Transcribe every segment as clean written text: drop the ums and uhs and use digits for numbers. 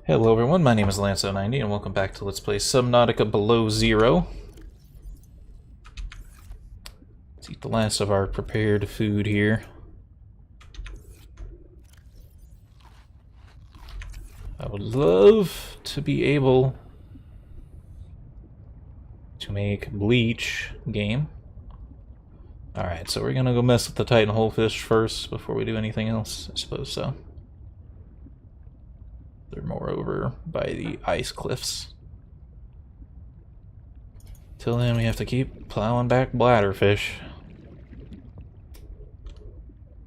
Hello everyone, my name is Lanso90 and welcome back to Let's Play Subnautica Below Zero. Let's eat the last of our prepared food here. I would love to be able to make bleach game. Alright, so we're gonna go mess with the Titan Holefish first before we do anything else, I suppose so. They're more over by the ice cliffs. Till then, we have to keep plowing back bladderfish.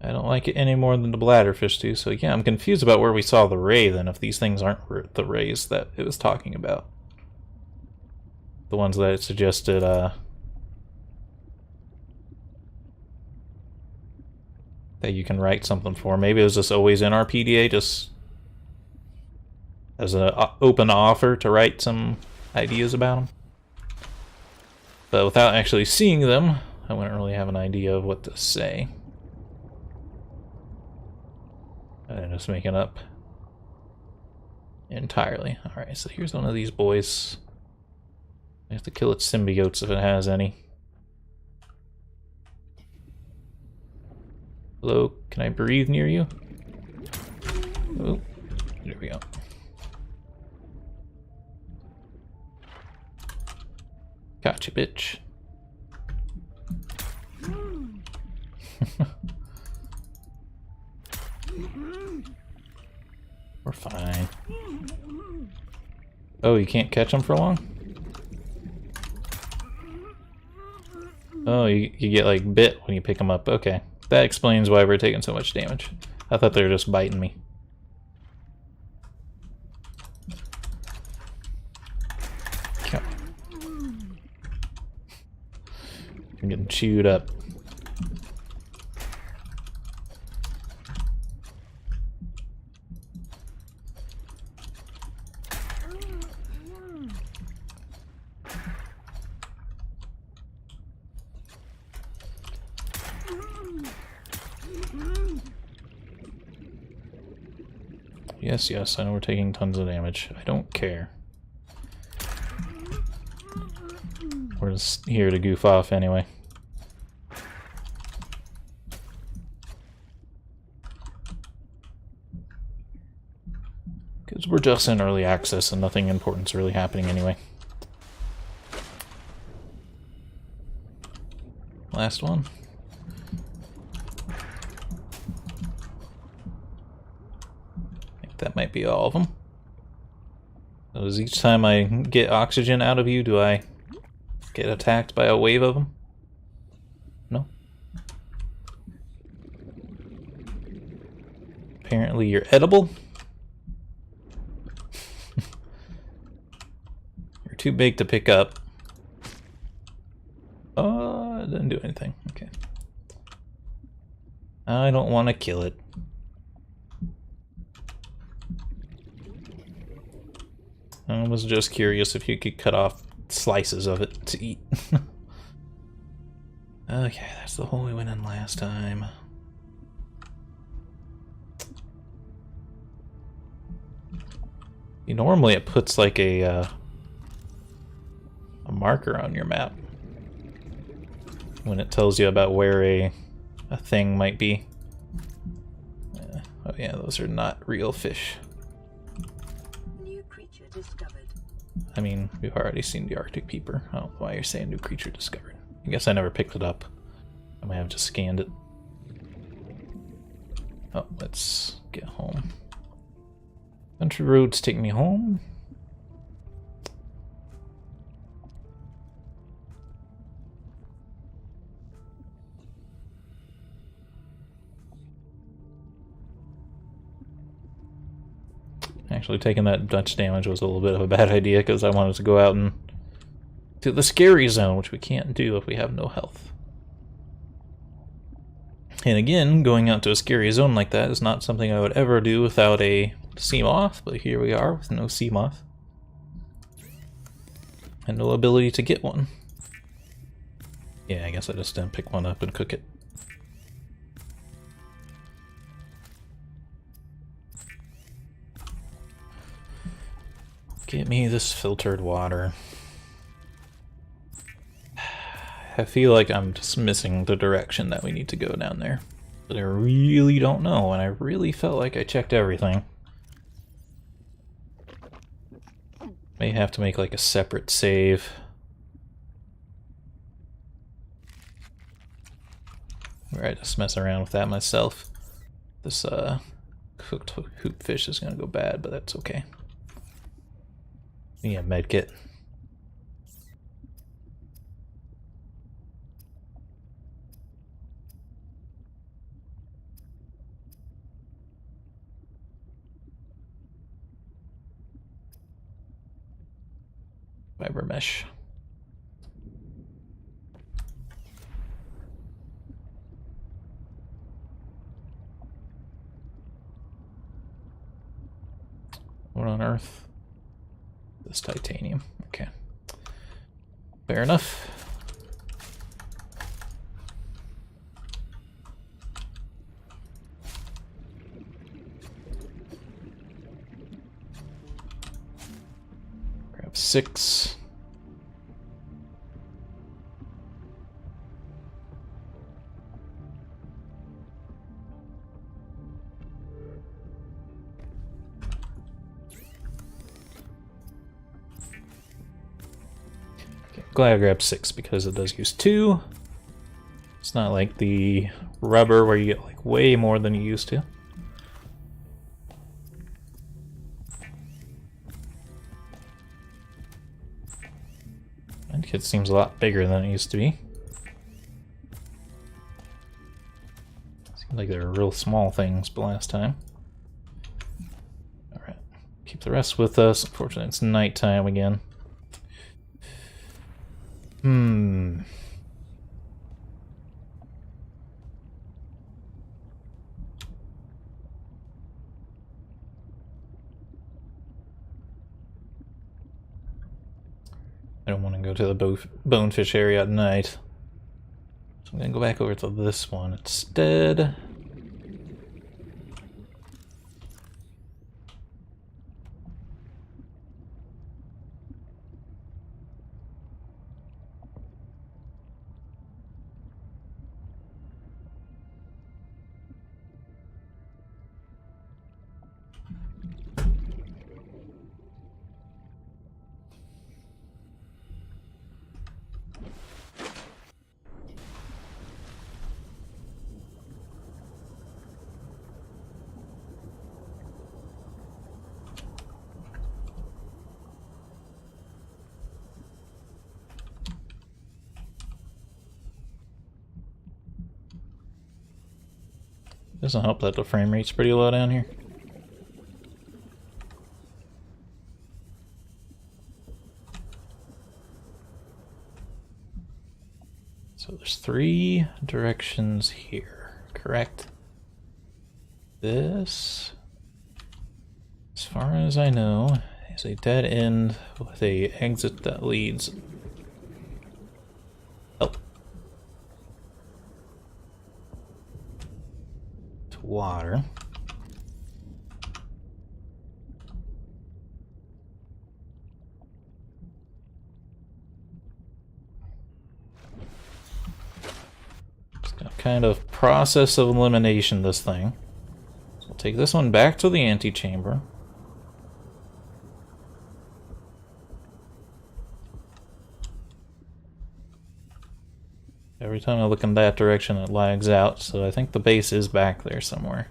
I don't like it any more than the bladderfish do, so yeah, I'm confused about where we saw the ray then, if these things aren't the rays that it was talking about. The ones that it suggested, that you can write something for. Maybe it was just always in our PDA, just as an open offer to write some ideas about them. But without actually seeing them, I wouldn't really have an idea of what to say. I'm just making up entirely. Alright, so here's one of these boys. I have to kill its symbiotes if it has any. Hello, can I breathe near you? Oh, there we go. Gotcha, bitch. We're fine. Oh, you can't catch them for long? Oh, you get like bit when you pick them up. Okay. That explains why we're taking so much damage. I thought they were just biting me. I'm getting chewed up. Yes, yes, I know we're taking tons of damage. I don't care. We're just here to goof off anyway. Because we're just in early access and nothing important's really happening anyway. Last one. I think that might be all of them. So is each time I get oxygen out of you, do I get attacked by a wave of them? No? Apparently you're edible. You're too big to pick up. It didn't do anything. Okay. I don't want to kill it. I was just curious if you could cut off slices of it to eat. Okay, that's the hole we went in last time. Normally it puts like a marker on your map when it tells you about where a thing might be. Oh yeah, those are not real fish. New creature discovered. I mean, we've already seen the Arctic Peeper. I don't know why you're saying new creature discovered. I guess I never picked it up. I might have just scanned it. Oh, let's get home. Country roads take me home. Actually, taking that Dutch damage was a little bit of a bad idea because I wanted to go out and to the scary zone, which we can't do if we have no health. And again, going out to a scary zone like that is not something I would ever do without a sea moth, but here we are with no sea moth. And no ability to get one. Yeah, I guess I just didn't pick one up and cook it. Get me this filtered water. I feel like I'm just missing the direction that we need to go down there. But I really don't know, and I really felt like I checked everything. May have to make like a separate save. Where I just mess around with that myself. This cooked hoop fish is gonna go bad, but that's okay. Yeah, medkit. Fiber mesh. What on earth? This titanium. Okay. Fair enough. Grab 6. Glad I grabbed 6 because it does use 2. It's not like the rubber where you get like way more than you used to. And it seems a lot bigger than it used to be. Seems like they were real small things the last time. Alright. Keep the rest with us. Unfortunately, it's nighttime again. I don't want to go to the bonefish area at night. So I'm going to go back over to this one instead. Doesn't help that the frame rate's pretty low down here. So there's 3 directions here, correct? This, as far as I know, is a dead end with a exit that leads up to water. Kind of process of elimination this thing. So we'll take this one back to the antechamber. Every time I look in that direction it lags out, so I think the base is back there somewhere.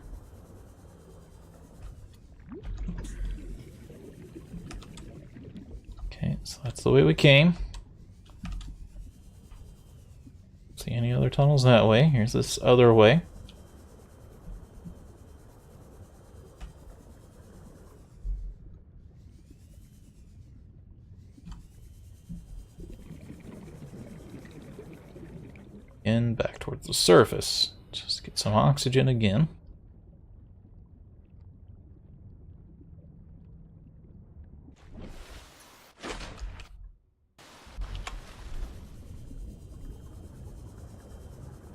Okay, so that's the way we came. See any other tunnels that way? Here's this other way. And back towards the surface. Just get some oxygen again.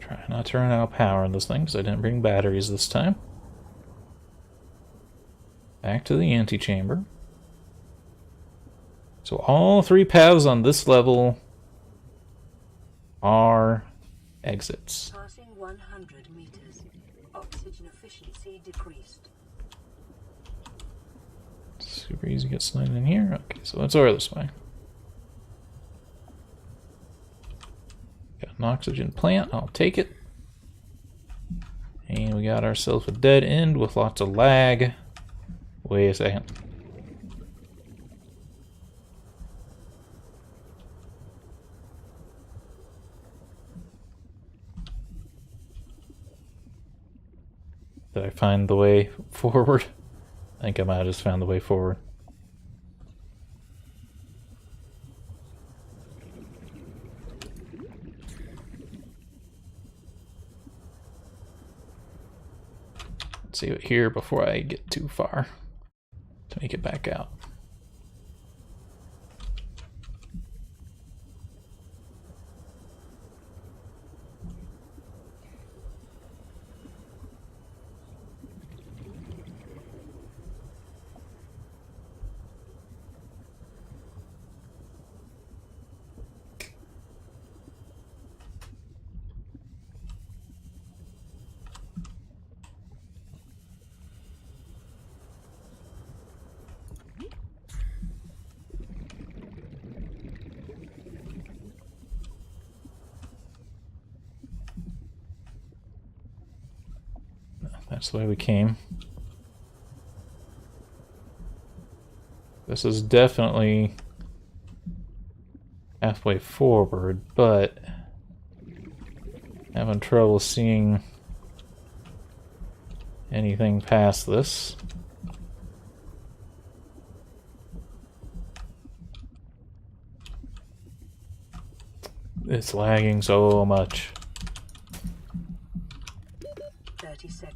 Try not to run out of power in this thing because I didn't bring batteries this time. Back to the antechamber. So all 3 paths on this level are exits. Passing 100 meters. Oxygen efficiency decreased. Super easy to get slid in here. Okay, so let's over this way. Got an oxygen plant, I'll take it. And we got ourselves a dead end with lots of lag. Wait a second. Did I find the way forward? I think I might have just found the way forward. Let's see it here before I get too far to make it back out. That's the way we came. This is definitely halfway forward, but having trouble seeing anything past this. It's lagging so much. 30 seconds.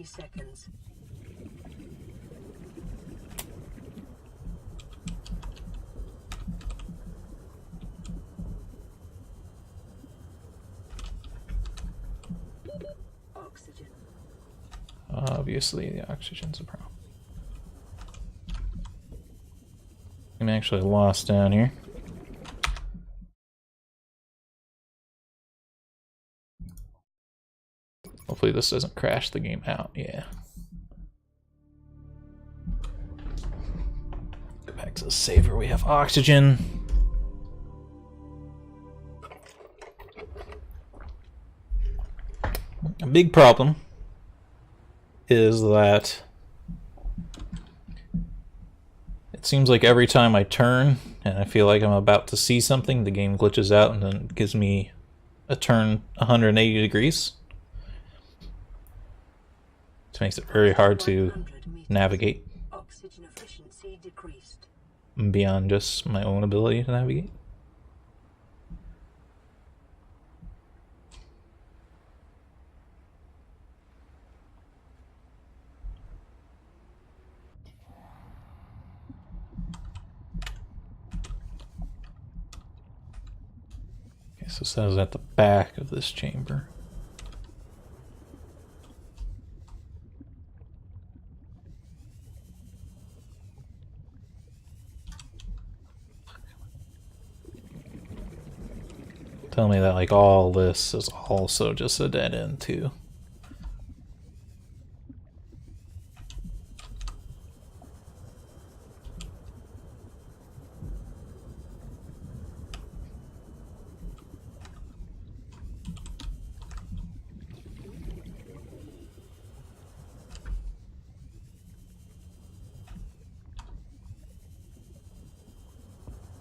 Seconds. Oxygen. Obviously, the oxygen's a problem. I'm actually lost down here. Hopefully this doesn't crash the game out. Yeah. Go back to the saver. We have oxygen. A big problem is that it seems like every time I turn and I feel like I'm about to see something, the game glitches out and then gives me a turn 180 degrees. Which makes it very hard to navigate Oxygen efficiency decreased. Beyond just my own ability to navigate. Okay, so it says at the back of this chamber. Tell me that like all this is also just a dead end too.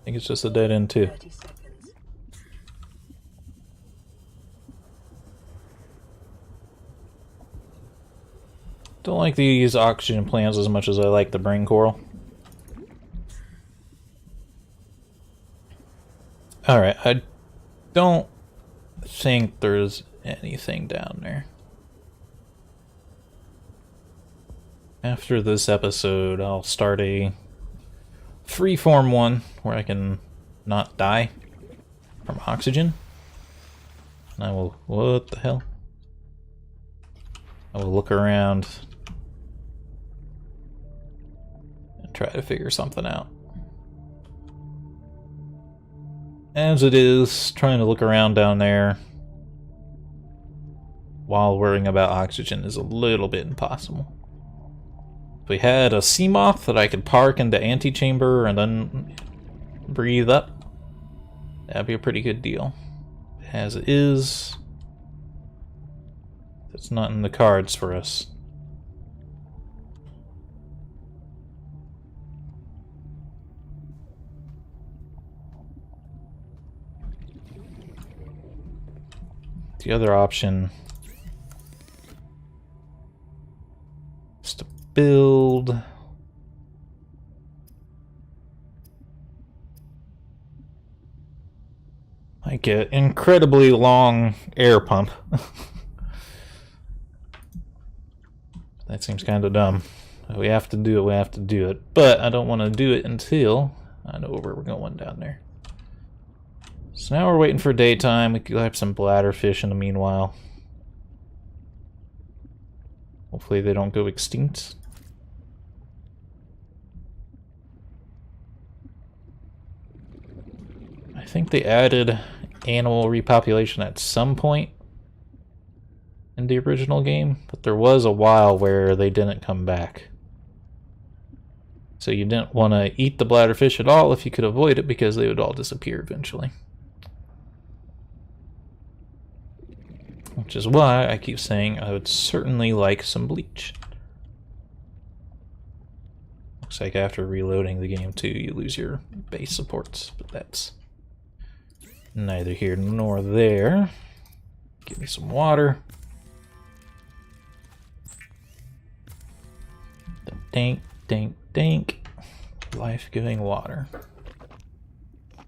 I think it's just a dead end too. 30 seconds. Don't like these oxygen plants as much as I like the brain coral. Alright, I don't think there's anything down there. After this episode, I'll start a freeform one where I can not die from oxygen. And I will... what the hell? I will look around and try to figure something out. As it is, trying to look around down there while worrying about oxygen is a little bit impossible. If we had a sea moth that I could park in the antechamber and then breathe up, that'd be a pretty good deal. As it is, it's not in the cards for us. The other option is to build like an incredibly long air pump. That seems kind of dumb. We have to do it, we have to do it. But I don't want to do it until I know where we're going down there. So now we're waiting for daytime. We could have some bladderfish in the meanwhile. Hopefully they don't go extinct. I think they added animal repopulation at some point in the original game, but there was a while where they didn't come back. So you didn't want to eat the bladderfish at all if you could avoid it, because they would all disappear eventually. Which is why I keep saying I would certainly like some bleach. Looks like after reloading the game too, you lose your base supports, but that's neither here nor there. Give me some water. Dank, dank, dank. Life-giving water. I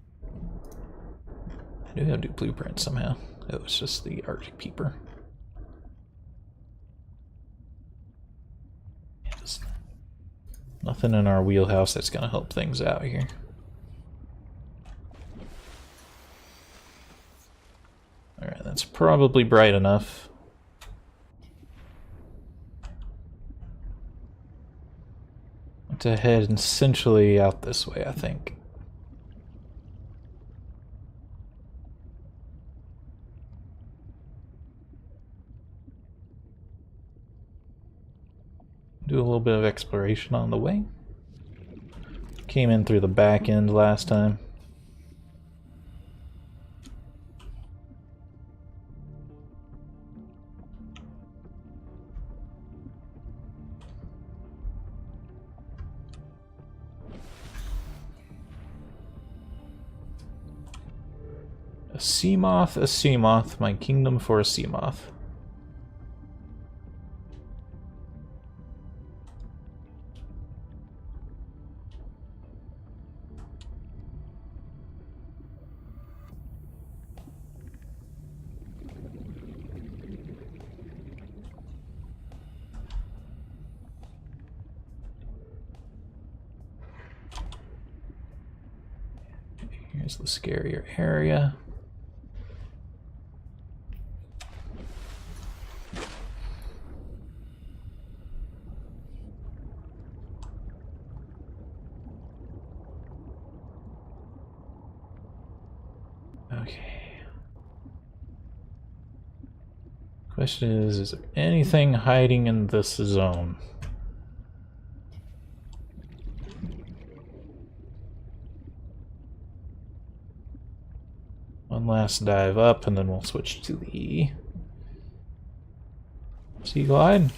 do gotta do blueprints somehow. It was just the Arctic Peeper. Just nothing in our wheelhouse that's gonna help things out here. Alright, that's probably bright enough. To head essentially out this way, I think. Do a little bit of exploration on the way. Came in through the back end last time. A sea moth, my kingdom for a sea moth. Here's the scarier area. Okay. Question is there anything hiding in this zone? One last dive up, and then we'll switch to the sea glide.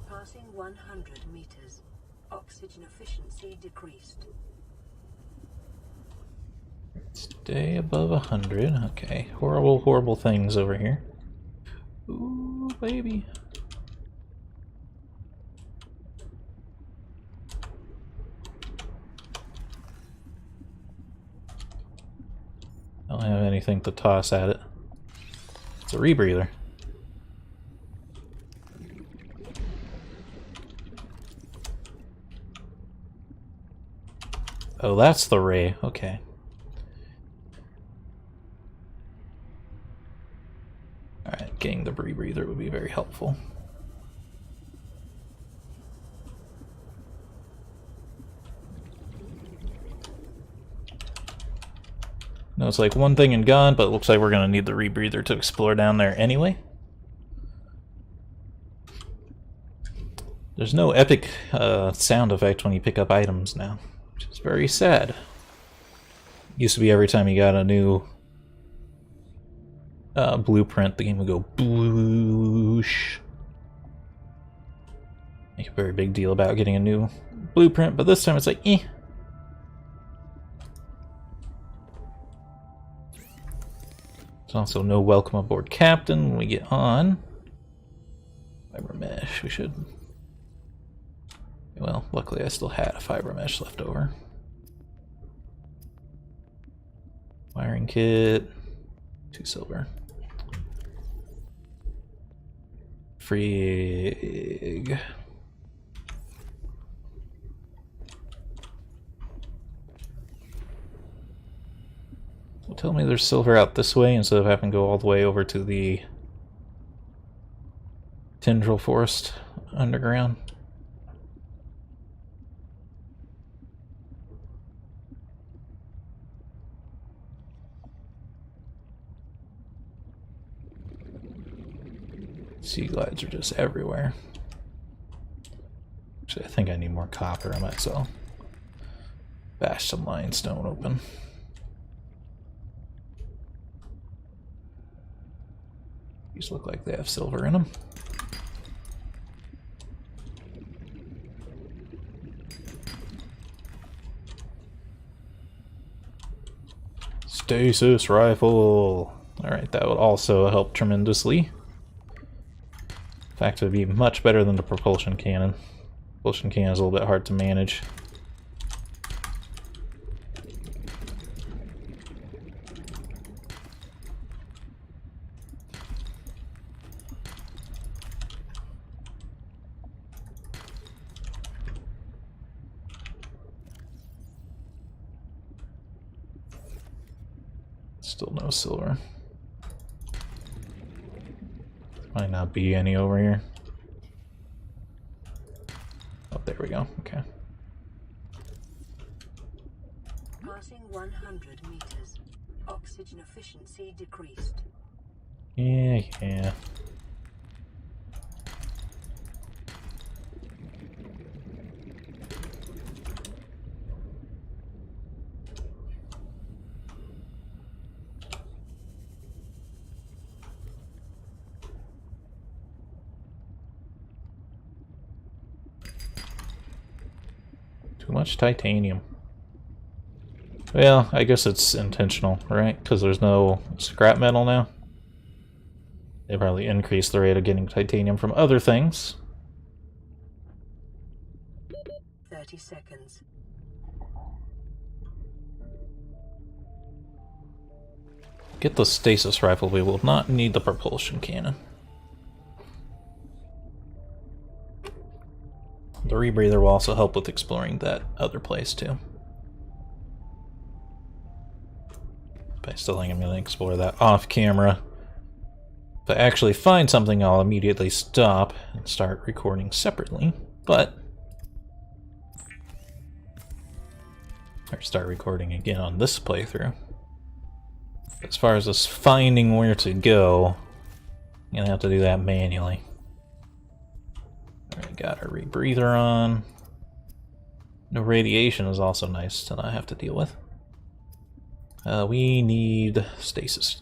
Passing 100 meters. Oxygen efficiency decreased. Stay above 100. Okay. Horrible, horrible things over here. Ooh, baby. anything to toss at it. It's a rebreather. Oh, that's the ray. Okay. Alright, getting the rebreather would be very helpful. No, it's like one thing and gone, but it looks like we're going to need the rebreather to explore down there anyway. There's no epic sound effect when you pick up items now, which is very sad. Used to be every time you got a new blueprint, the game would go bloosh. Make a very big deal about getting a new blueprint, but this time it's like, eh. There's also no welcome aboard captain when we get on. Fiber mesh, we should... Well, luckily I still had a fiber mesh left over. Wiring kit, 2 silver. Frig. So tell me there's silver out this way instead of having to go all the way over to the tendril forest underground. Sea glides are just everywhere. Actually, I think I need more copper. I might as well bash some limestone open. These look like they have silver in them. Stasis rifle! Alright, that would also help tremendously. In fact, it would be much better than the propulsion cannon. Propulsion cannon is a little bit hard to manage. Still no silver. Might not be any over here. Oh, there we go. Okay. Passing 100 meters. Oxygen efficiency decreased. Yeah. Too much titanium. Well, I guess it's intentional, right? Because there's no scrap metal now. They probably increased the rate of getting titanium from other things. 30 seconds. Get the stasis rifle, we will not need the propulsion cannon. The rebreather will also help with exploring that other place too. But I still think I'm going to explore that off camera. If I actually find something, I'll immediately stop and start recording separately. But or start recording again on this playthrough. As far as us finding where to go, I'm going to have to do that manually. Alright, got our rebreather on. No radiation is also nice to not have to deal with. We need stasis.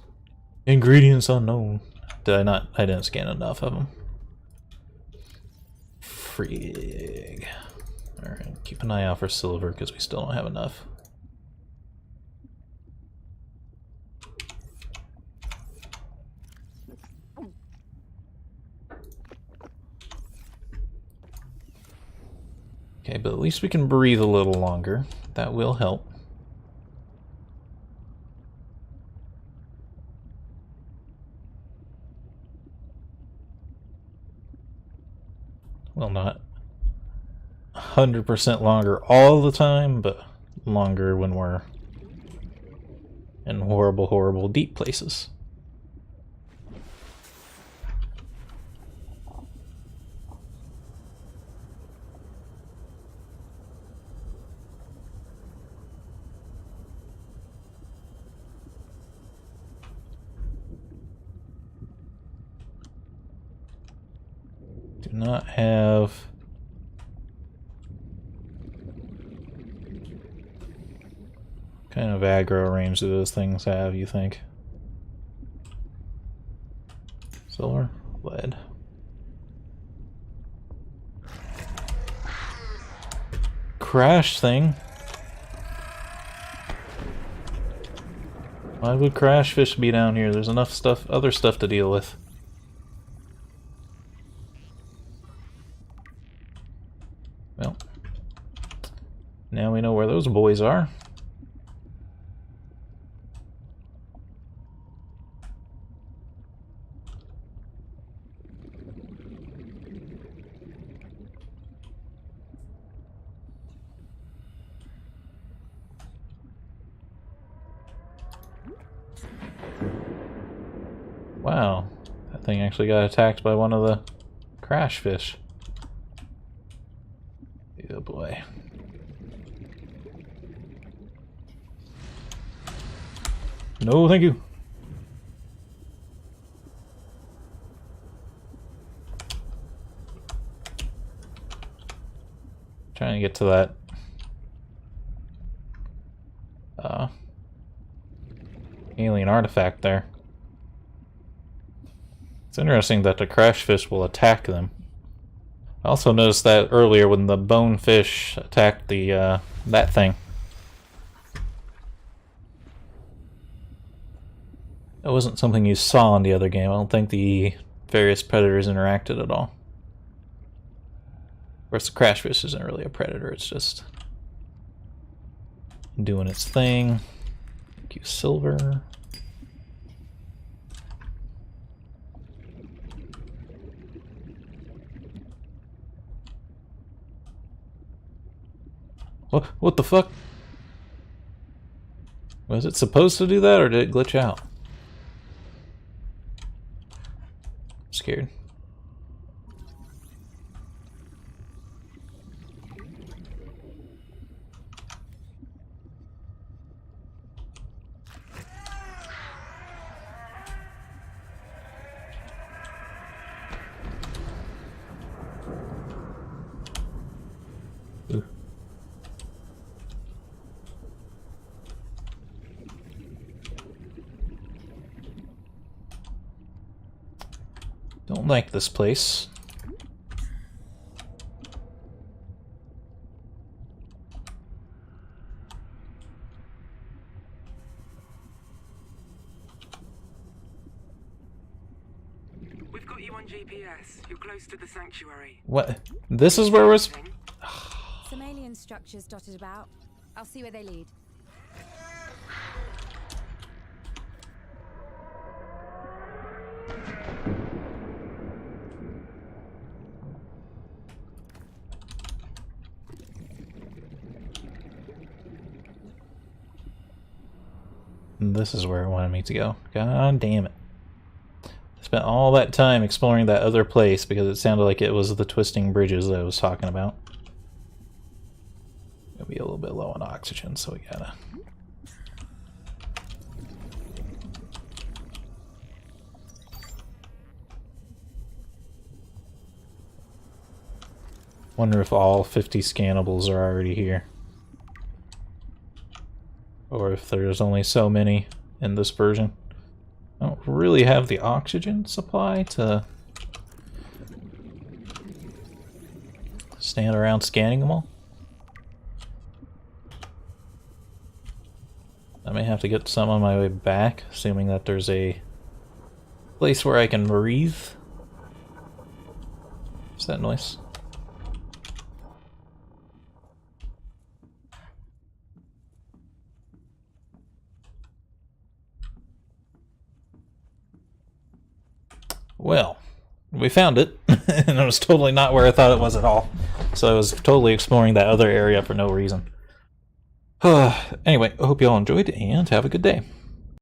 Ingredients unknown. Did I not? I didn't scan enough of them. Frig. Alright, keep an eye out for silver because we still don't have enough. Okay, but at least we can breathe a little longer. That will help. Well, not 100% longer all the time, but longer when we're in horrible, horrible deep places. Do not have... What kind of aggro range do those things have, you think? Silver? Lead. Crash thing? Why would crash fish be down here? There's enough stuff, other stuff to deal with. Well, now we know where those boys are. Wow, that thing actually got attacked by one of the crash fish. Oh boy. No, thank you. Trying to get to that alien artifact there. It's interesting that the crash fish will attack them. I also noticed that earlier when the bonefish attacked the that thing. That wasn't something you saw in the other game. I don't think the various predators interacted at all. Of course, the crash fish isn't really a predator, it's just doing its thing. Thank you, silver. What the fuck? Was it supposed to do that, or did it glitch out? I'm scared. Ooh. Don't like this place. We've got you on GPS. You're close to the sanctuary. What? This is where we're... Some alien structures dotted about. I'll see where they lead. This is where it wanted me to go. God damn it. Spent all that time exploring that other place because it sounded like it was the twisting bridges that I was talking about. Gonna be a little bit low on oxygen, so we gotta... Wonder if all 50 scannables are already here. Or if there's only so many in this version. I don't really have the oxygen supply to stand around scanning them all. I may have to get some on my way back, assuming that there's a place where I can breathe. What's that noise? Well, we found it, and it was totally not where I thought it was at all. So I was totally exploring that other area for no reason. Anyway, I hope you all enjoyed, and have a good day.